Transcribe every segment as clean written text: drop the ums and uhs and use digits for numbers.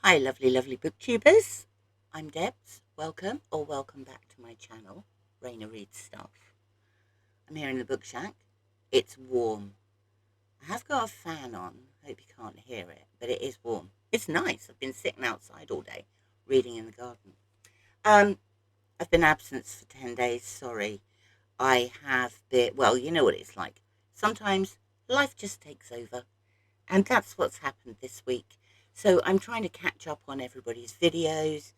Hi, lovely, lovely booktubers. I'm Debs. Welcome back to my channel, Raina Reads Stuff. I'm here in the book shack. It's warm. I have got a fan on. Hope you can't hear it, but it is warm. It's nice. I've been sitting outside all day, reading in the garden. Um, I've been absent for 10 days. Sorry. I have been, well, you know what it's like. Sometimes life just takes over. And that's what's happened this week. So I'm trying to catch up on everybody's videos,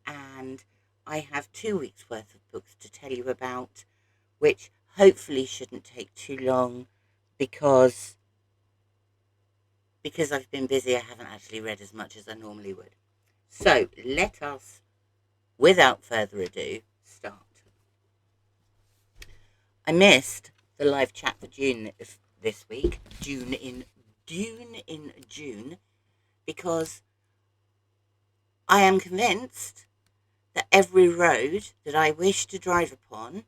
and I have 2 weeks worth of books to tell you about, which hopefully shouldn't take too long because I've been busy. I haven't actually read as much as I normally would. So let us, without further ado, start. I missed the live chat for June this week, Dune in June, because I am convinced that every road that I wish to drive upon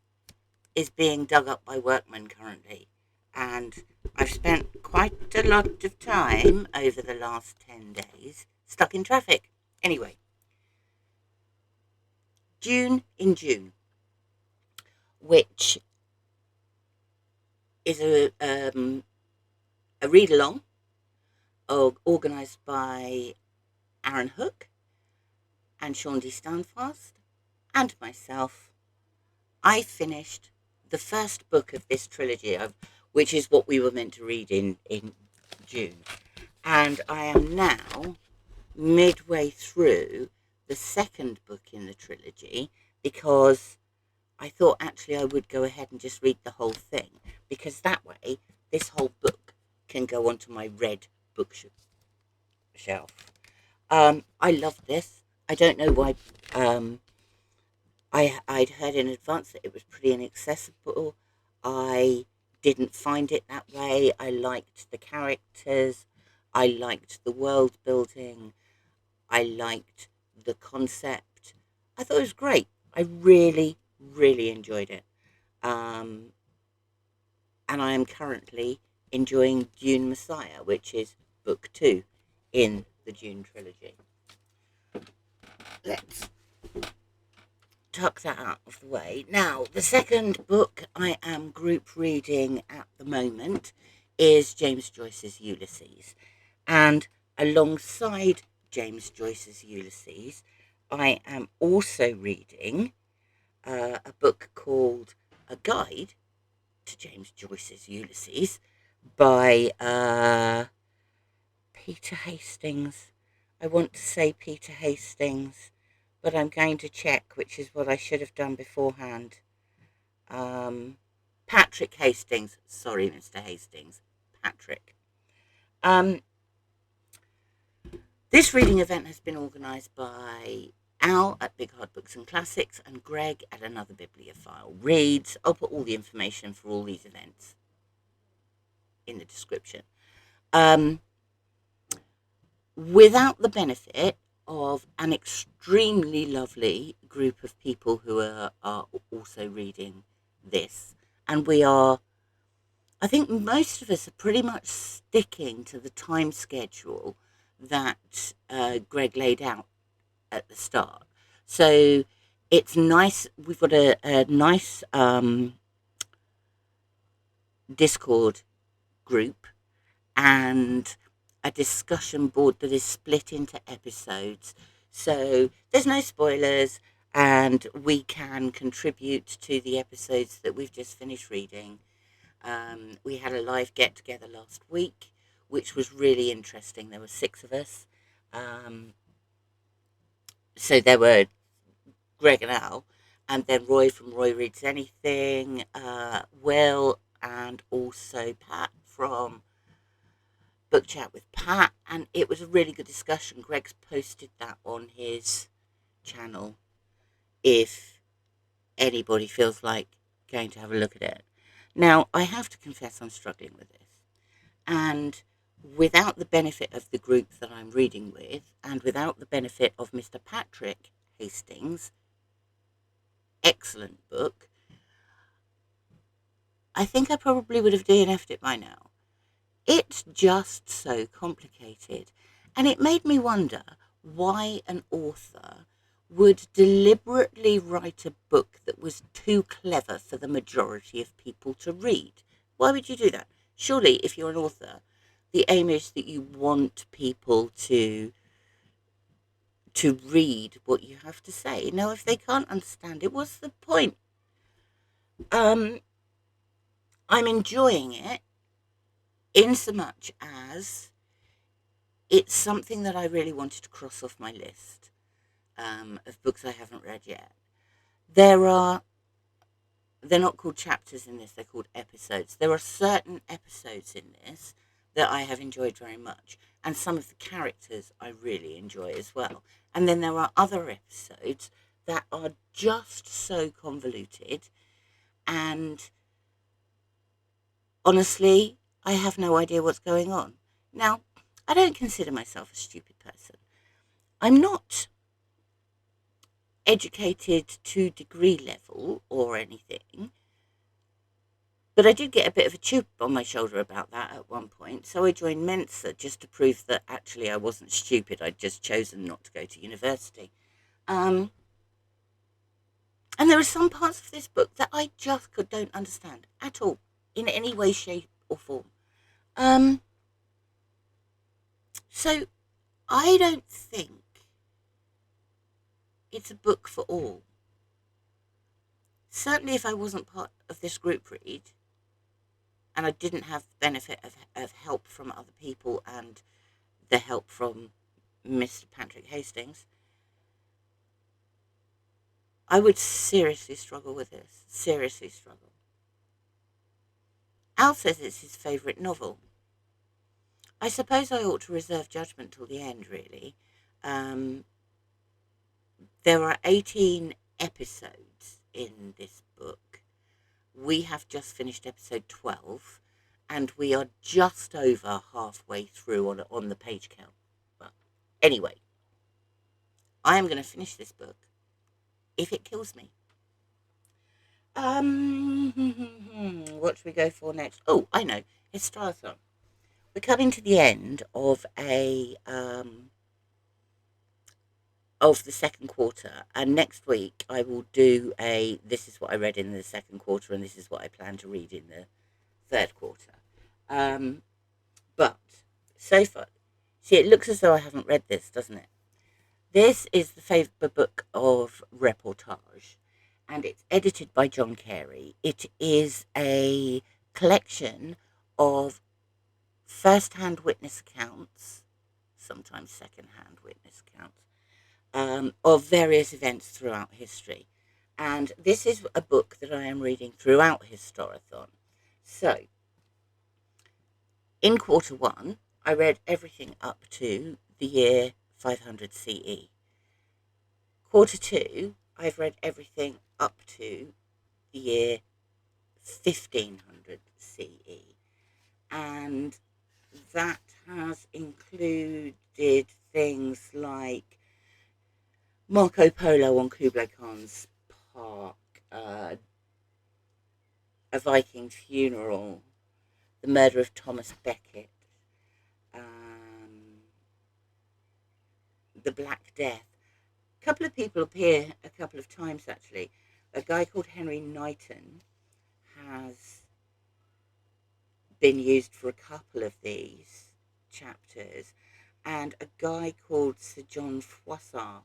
is being dug up by workmen currently. And I've spent quite a lot of time over the last 10 days stuck in traffic. Anyway, Dune in June, which is a read-along organised by Arron and Shawn and myself. I finished the first book of this trilogy, which is what we were meant to read in June. And I am now midway through the second book in the trilogy because I thought actually I would go ahead and just read the whole thing, because that way this whole book can go onto my red bookshelf. I loved this. I don't know why. I'd heard in advance that it was pretty inaccessible. I didn't find it that way. I liked the characters. I liked the world building. I liked the concept. I thought it was great. I really, really enjoyed it. And I am currently enjoying Dune Messiah, which is book 2 in the Dune trilogy. Let's tuck that out of the way. Now, the second book I am group reading at the moment is James Joyce's Ulysses. And alongside James Joyce's Ulysses, I am also reading a book called A Guide to James Joyce's Ulysses by Peter Hastings. I want to say Peter Hastings, but I'm going to check, which is what I should have done beforehand. Patrick Hastings. Sorry, Mr. Hastings. Patrick. This reading event has been organised by Al at Big Hard Books and Classics and Greg at Another Bibliophile Reads. I'll put all the information for all these events in the description. Without the benefit of an extremely lovely group of people who are also reading this, and I think most of us are pretty much sticking to the time schedule that Greg laid out at the start. So it's nice. We've got a nice Discord group and a discussion board that is split into episodes. So there's no spoilers, and we can contribute to the episodes that we've just finished reading. We had a live get-together last week, which was really interesting. There were 6 of us. So there were Greg and Al, and then Roy from Roy Reads Anything, Will, and also Pat from Book Chat with Pat, and it was a really good discussion. Greg's posted that on his channel if anybody feels like going to have a look at it. Now, I have to confess I'm struggling with this, and without the benefit of the group that I'm reading with, and without the benefit of Mr. Patrick Hastings' excellent book, I think I probably would have DNF'd it by now. It's just so complicated. And it made me wonder, why an author would deliberately write a book that was too clever for the majority of people to read. Why would you do that? Surely, if you're an author, the aim is that you want people to read what you have to say. Now, if they can't understand it, what's the point? I'm enjoying it in so much as it's something that I really wanted to cross off my list of books I haven't read yet. They're not called chapters in this, they're called episodes. There are certain episodes in this that I have enjoyed very much, and some of the characters I really enjoy as well. And then there are other episodes that are just so convoluted, and honestly, I have no idea what's going on. Now, I don't consider myself a stupid person. I'm not educated to degree level or anything, but I did get a bit of a chip on my shoulder about that at one point, so I joined Mensa just to prove that actually I wasn't stupid. I'd just chosen not to go to university. And there are some parts of this book that I just don't understand at all, in any way, shape, or form. So I don't think it's a book for all. Certainly if I wasn't part of this group read, and I didn't have the benefit of help from other people and the help from Mr. Patrick Hastings, I would seriously struggle with this. Seriously struggle. Al says it's his favourite novel. I suppose I ought to reserve judgment till the end, really. There are 18 episodes in this book. We have just finished episode 12, and we are just over halfway through on the page count. But anyway, I am going to finish this book if it kills me. What should we go for next? Oh, I know, Historathon. We're coming to the end of of the second quarter, and next week I will do this is what I read in the second quarter and this is what I plan to read in the third quarter. But so far, see, it looks as though I haven't read this, doesn't it? This is the favourite book of Reportage, and it's edited by John Carey. It is a collection of first-hand witness accounts, sometimes second-hand witness accounts, of various events throughout history. And this is a book that I am reading throughout Historathon. So, in quarter one, I read everything up to the year 500 CE. Quarter two, I've read everything up to the year 1500 CE. And that has included things like Marco Polo on Kublai Khan's park, a Viking funeral, the murder of Thomas Becket, the Black Death. A couple of people appear a couple of times, actually. A guy called Henry Knighton has been used for a couple of these chapters, and a guy called Sir John Froissart,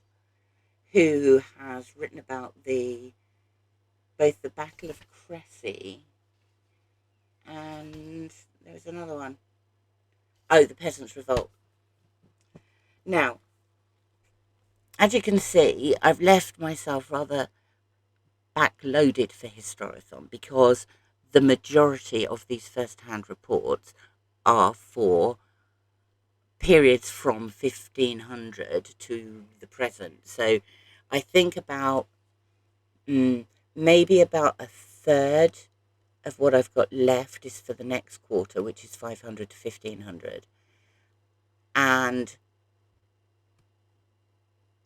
who has written about both the Battle of Cressy and there was another one. Oh, the Peasants' Revolt. Now, as you can see, I've left myself rather backloaded for Historathon because the majority of these first-hand reports are for periods from 1500 to the present. So I think about maybe about a third of what I've got left is for the next quarter, which is 500 to 1500. And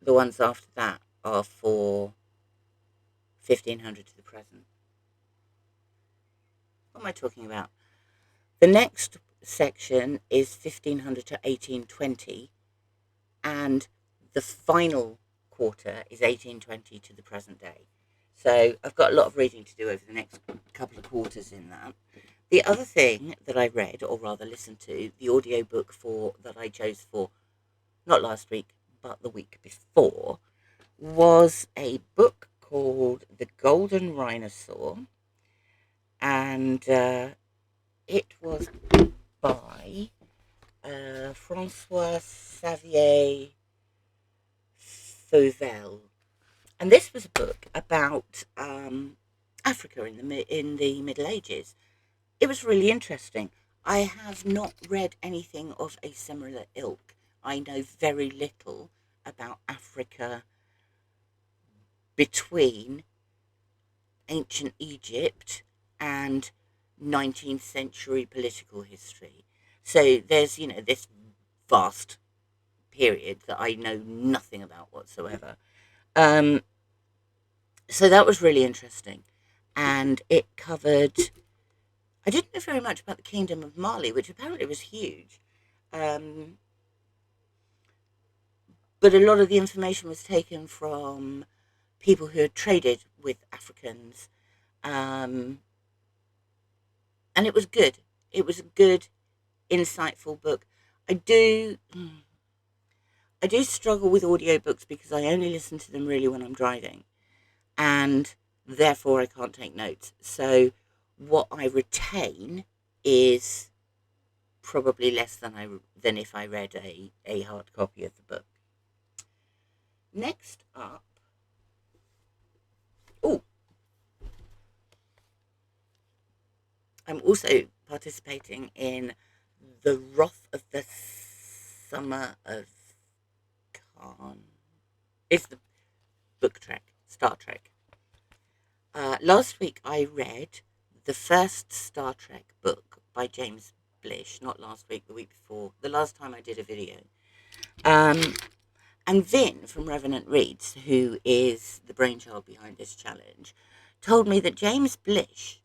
the ones after that are for 1500 to the present. What am I talking about? The next section is 1500 to 1820, and the final quarter is 1820 to the present day. So I've got a lot of reading to do over the next couple of quarters in that. The other thing that I read, or rather listened to, the audiobook that I chose for, not last week, but the week before, was a book called The Golden Rhinoceros, and it was by Francois Xavier Fauvel. And this was a book about Africa in the Middle Ages. It was really interesting. I have not read anything of a similar ilk. I know very little about Africa between ancient Egypt and 19th century political history. So there's, this vast period that I know nothing about whatsoever. So that was really interesting. And it covered, I didn't know very much about the Kingdom of Mali, which apparently was huge. But a lot of the information was taken from people who had traded with Africans. And it was good. It was a good, insightful book. I do struggle with audiobooks because I only listen to them really when I'm driving, and therefore I can't take notes. So what I retain is probably less than if I read a hard copy of the book. Next up, I'm also participating in The Wrath of the Summer of Khan. It's the book track, Star Trek. Last week I read the first Star Trek book by James Blish, not last week, the week before, the last time I did a video. And Vin from Revenant Reads, who is the brainchild behind this challenge, told me that James Blish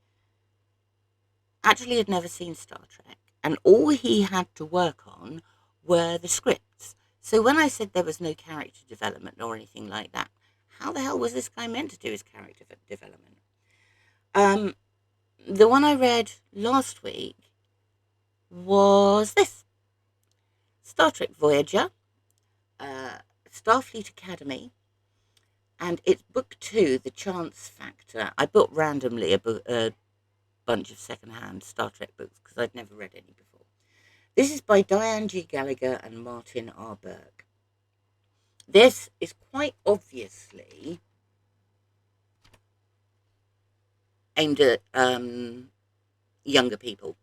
actually had never seen Star Trek, and all he had to work on were the scripts. So when I said there was no character development or anything like that, how the hell was this guy meant to do his character development? The one I read last week was this. Star Trek Voyager, Starfleet Academy, and it's book 2, The Chance Factor. I bought randomly a bunch of second-hand Star Trek books because I'd never read any before. This is by Diane G. Gallagher and Martin R. Burke. This is quite obviously aimed at younger people.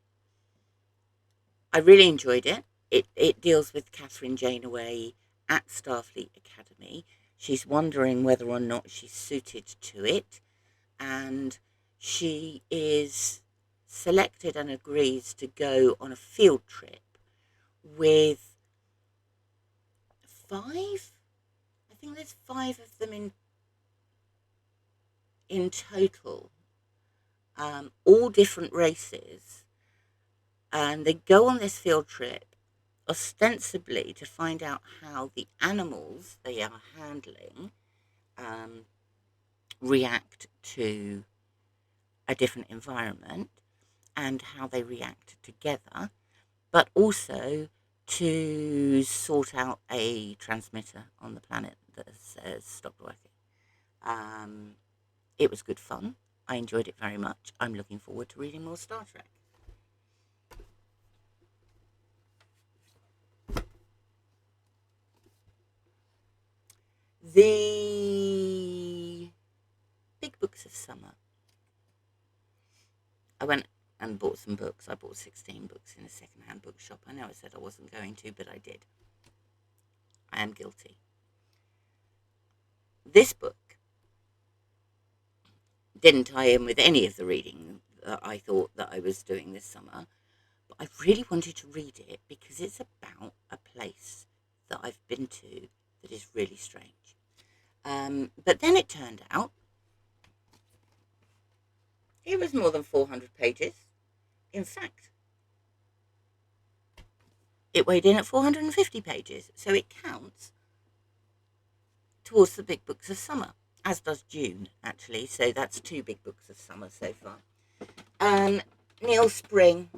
I really enjoyed it. It deals with Catherine Janeway at Starfleet Academy. She's wondering whether or not she's suited to it, and she is selected and agrees to go on a field trip with 5. I think there's 5 of them in total, all different races, and they go on this field trip ostensibly to find out how the animals they are handling react to a different environment and how they react together, but also to sort out a transmitter on the planet that has stopped working. It was good fun. I enjoyed it very much. I'm looking forward to reading more Star Trek. The big books of summer. I went and bought some books. I bought 16 books in a second-hand bookshop. I know I said I wasn't going to, but I did. I am guilty. This book didn't tie in with any of the reading that I thought that I was doing this summer, but I really wanted to read it because it's about a place that I've been to that is really strange. But then it turned out it was more than 400 pages. In fact, it weighed in at 450 pages, so it counts towards the big books of summer, as does Dune, actually. So that's 2 big books of summer so far. Neil Spring.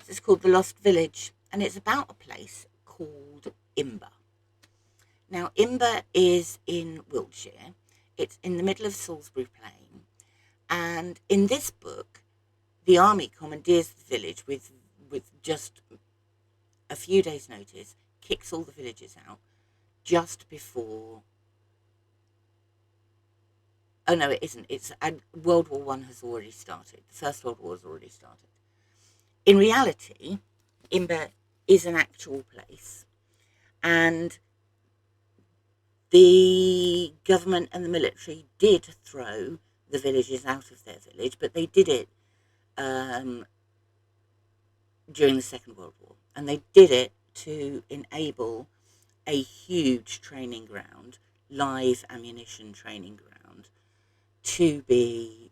It's called The Lost Village, and it's about a place called Imber. Now, Imber is in Wiltshire. It's in the middle of Salisbury Plain, and in this book, the army commandeers the village with just a few days' notice, kicks all the villagers out just before. Oh no, it isn't. It's World War One has already started. The First World War has already started. In reality, Imber is an actual place, and the government and the military did throw the villagers out of their village, but they did it during the Second World War, and they did it to enable a huge training ground, live ammunition training ground, to be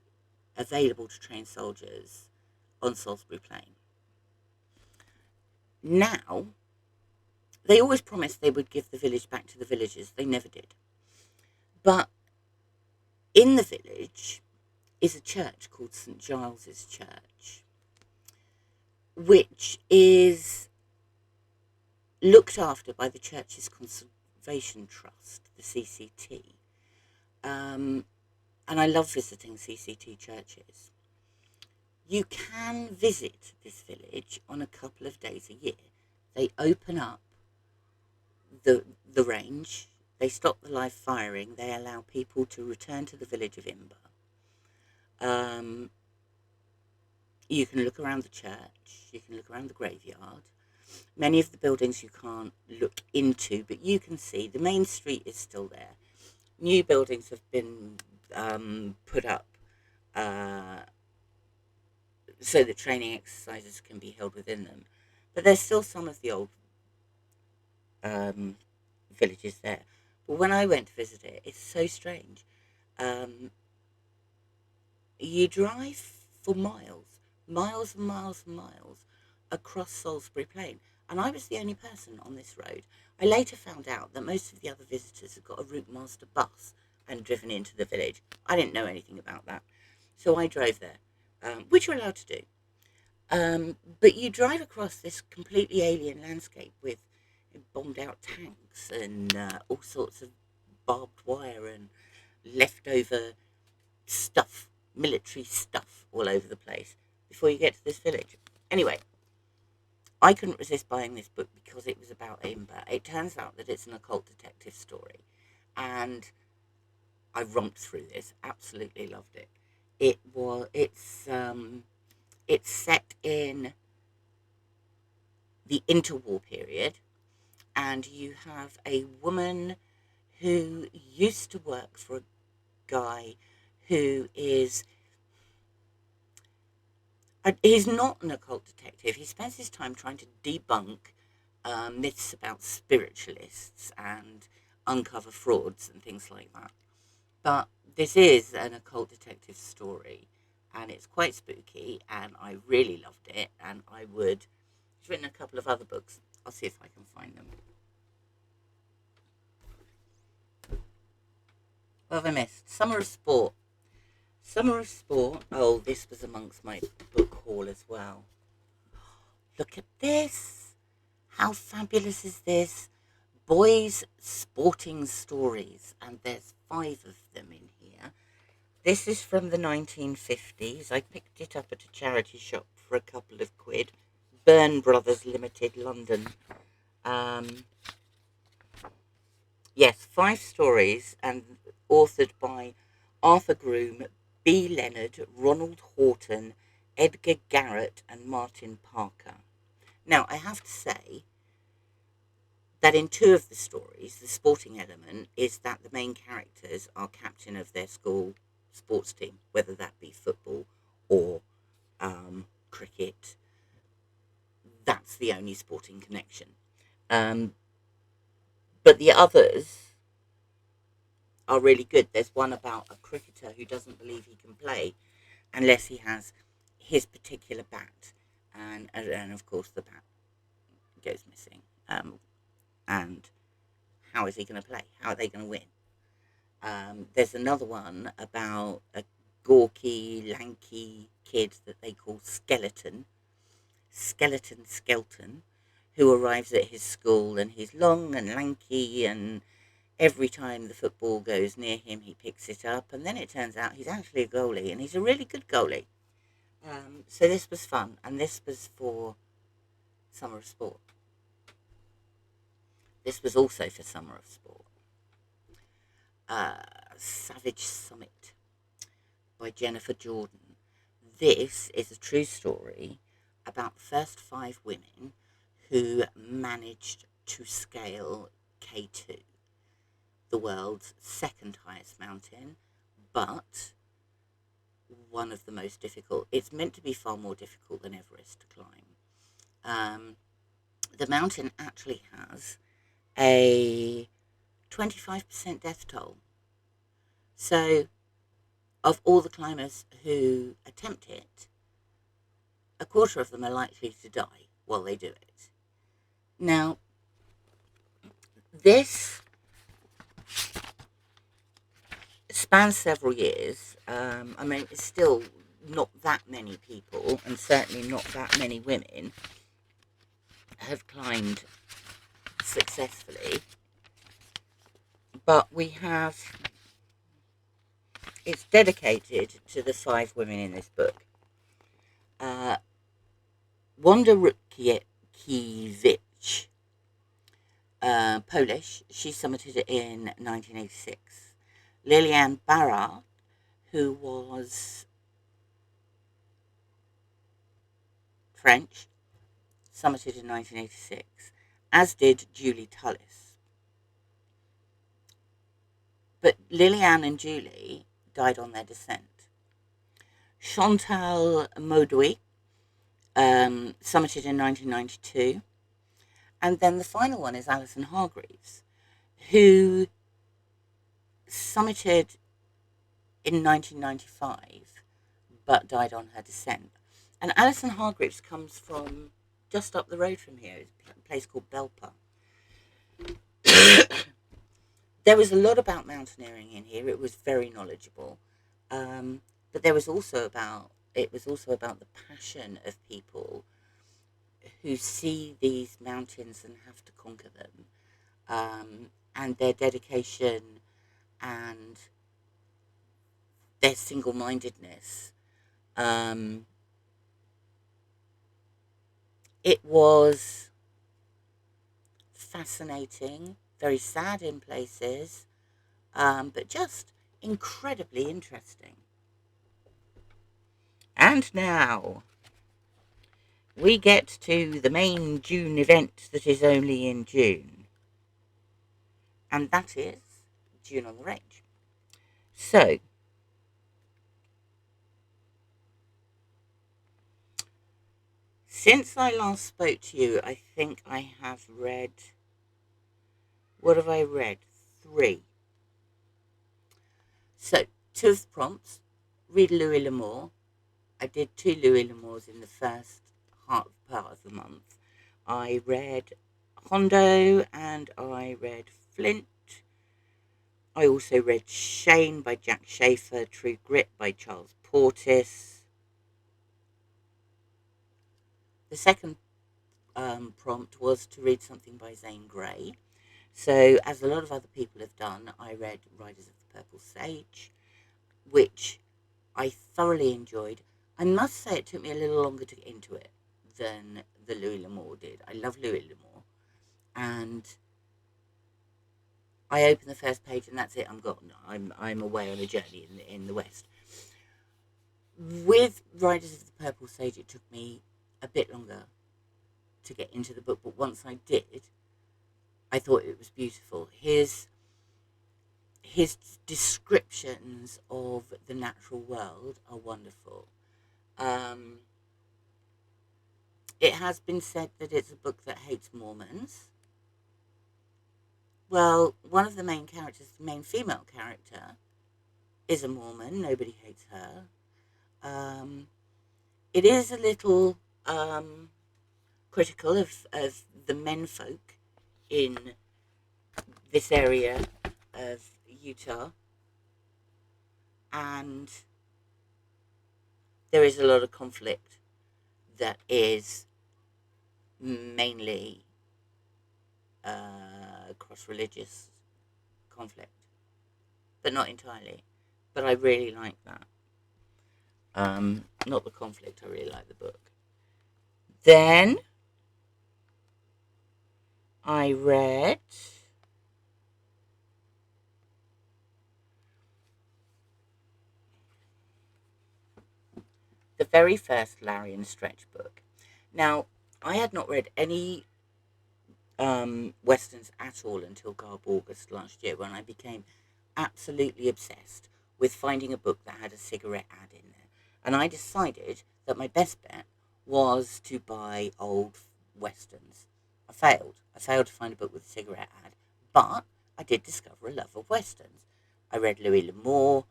available to train soldiers on Salisbury Plain. Now, they always promised they would give the village back to the villagers. They never did. But in the village is a church called St. Giles's Church, which is looked after by the church's Conservation Trust, the CCT. And I love visiting CCT churches. You can visit this village on a couple of days a year. They open up the range, they stop the live firing, they allow people to return to the village of Imber. You can look around the church, you can look around the graveyard. Many of the buildings you can't look into, but you can see the main street is still there. New buildings have been put up so that training exercises can be held within them. But there's still some of the old villages there. But when I went to visit it, it's so strange. You drive for miles and miles and miles across Salisbury Plain, and I was the only person on this road. I later found out that most of the other visitors had got a route master bus and driven into the village. I didn't know anything about that, so I drove there, which you're allowed to do. But you drive across this completely alien landscape with bombed out tanks and all sorts of barbed wire and leftover stuff, military stuff all over the place before you get to this village. Anyway, I couldn't resist buying this book because it was about Imber. It turns out that it's an occult detective story, and I romped through this, absolutely loved it. It's set in the interwar period, and you have a woman who used to work for a guy who is he's not an occult detective. He spends his time trying to debunk myths about spiritualists and uncover frauds and things like that. But this is an occult detective story, and it's quite spooky, and I really loved it, and he's written a couple of other books. I'll see if I can find them. What have I missed? Summer of Sport. Summer of Sport. Oh, this was amongst my book haul as well. Look at this. How fabulous is this? Boys' sporting stories. And there's 5 of them in here. This is from the 1950s. I picked it up at a charity shop for a couple of quid. Byrne Brothers Limited, London. Yes, 5 stories, and authored by Arthur Groom, B. Leonard, Ronald Horton, Edgar Garrett, and Martin Parker. Now, I have to say that in 2 of the stories, the sporting element is that the main characters are captain of their school sports team, whether that be football or cricket. That's the only sporting connection. But the others are really good. There's one about a cricketer who doesn't believe he can play unless he has his particular bat, and of course the bat goes missing, and how is he going to play? How are they going to win? There's another one about a gawky, lanky kid that they call Skelton, who arrives at his school, and he's long and lanky, and every time the football goes near him, he picks it up, and then it turns out he's actually a goalie, and he's a really good goalie. So this was fun, and this was for Summer of Sport. This was also for Summer of Sport. Savage Summit by Jennifer Jordan. This is a true story about the first 5 women who managed to scale K2, the world's second highest mountain, but one of the most difficult. It's meant to be far more difficult than Everest to climb. The mountain actually has a 25% death toll. So, of all the climbers who attempt it, a quarter of them are likely to die while they do it. Now, this spans several years. I mean, it's still not that many people, and certainly not that many women, have climbed successfully. But it's dedicated to the 5 women in this book. Wanda Rutkiewicz, Polish, she summited it in 1986. Liliane Barra, who was French, summited in 1986, as did Julie Tullis. But Liliane and Julie died on their descent. Chantal Maudoui summited in 1992. And then the final one is Alison Hargreaves, who summited in 1995, but died on her descent. And Alison Hargreaves comes from just up the road from here. It's a place called Belper. There was a lot about mountaineering in here. It was very knowledgeable. But it was also about the passion of people who see these mountains and have to conquer them, and their dedication and their single-mindedness. It was fascinating, very sad in places, but just incredibly interesting. And now we get to the main June event that is only in June, and that is June on the Range. So, since I last spoke to you, I think I have read, what have I read? 3. So, 2 of the prompts, read Louis L'Amour. I did 2 Louis L'Amours in the first part of the month. I read Hondo and I read Flint. I also read Shane by Jack Schaefer, True Grit by Charles Portis. The second prompt was to read something by Zane Grey. So, as a lot of other people have done, I read Riders of the Purple Sage, which I thoroughly enjoyed. I must say it took me a little longer to get into it than the Louis L'Amour did. I love Louis L'Amour, and I open the first page and that's it. I'm gone. I'm away on a journey in the West. With Riders of the Purple Sage, it took me a bit longer to get into the book, but once I did, I thought it was beautiful. His descriptions of the natural world are wonderful. It has been said that it's a book that hates Mormons. Well, one of the main characters, the main female character, is a Mormon. Nobody hates her. It is a little critical of the menfolk in this area of Utah, and there is a lot of conflict that is mainly cross-religious conflict, but not entirely. But I really like that. Not the conflict, I really like the book. Then I read the very first Larry and Stretch book. Now, I had not read any westerns at all until Garb August last year, when I became absolutely obsessed with finding a book that had a cigarette ad in there. And I decided that my best bet was to buy old westerns. I failed. I failed to find a book with a cigarette ad, but I did discover a love of westerns. I read Louis L'Amour.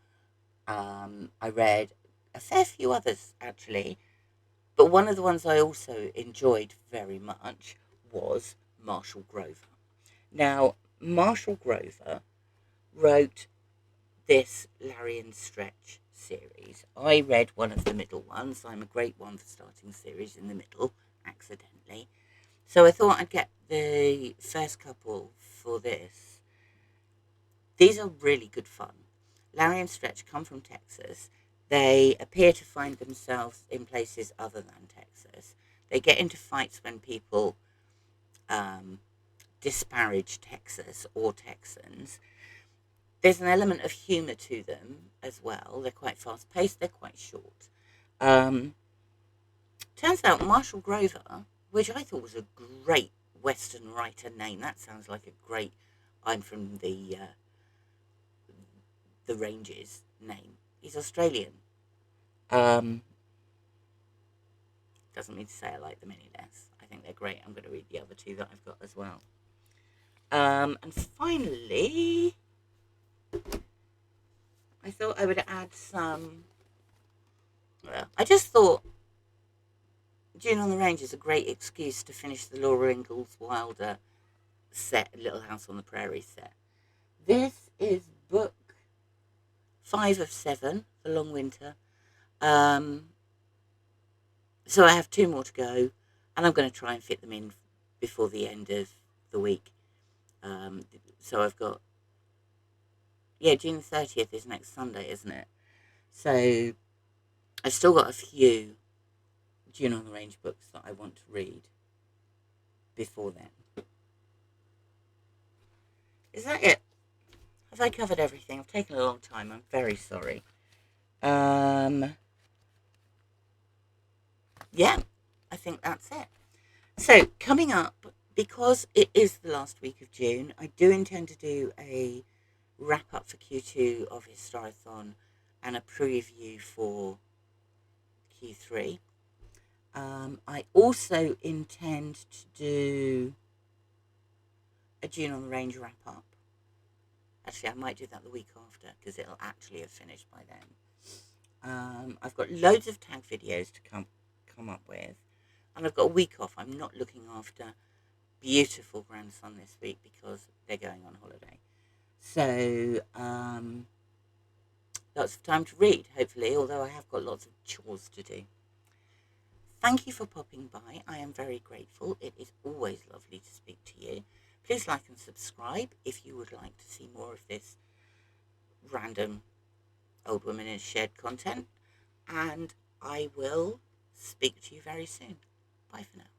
I read a fair few others, actually. But one of the ones I also enjoyed very much was Marshall Grover. Now, Marshall Grover wrote this Larry and Stretch series. I read one of the middle ones. I'm a great one for starting series in the middle, accidentally. So I thought I'd get the first couple for this. These are really good fun. Larry and Stretch come from Texas. They appear to find themselves in places other than Texas. They get into fights when people disparage Texas or Texans. There's an element of humour to them as well. They're quite fast-paced. They're quite short. Turns out Marshall Grover, which I thought was a great Western writer name. That sounds like a great I'm from the Ranges name. He's Australian. Doesn't mean to say I like them any less. I think they're great. I'm going to read the other two that I've got as well. And finally, I thought I would add some. Well, I just thought June on the Range is a great excuse to finish the Laura Ingalls Wilder set, Little House on the Prairie set. This is book 5 of 7, The Long Winter. So I have 2 more to go, and I'm going to try and fit them in before the end of the week. So I've got, June 30th is next Sunday, isn't it? So I've still got a few June on the Range books that I want to read before then. Is that it? Have I covered everything? I've taken a long time. I'm very sorry. Yeah, I think that's it. So coming up, because it is the last week of June, I do intend to do a wrap up for Q2 of Historathon and a preview for Q3. I also intend to do a June on the Range wrap up. Actually, I might do that the week after, because it'll actually have finished by then. I've got loads of tag videos to come up with, and I've got a week off. I'm not looking after beautiful grandson this week because they're going on holiday. So lots of time to read, hopefully, although I have got lots of chores to do. Thank you for popping by. I am very grateful. It is always lovely to speak to you. Please like and subscribe if you would like to see more of this random old woman in a shed content. And I will speak to you very soon. Bye for now.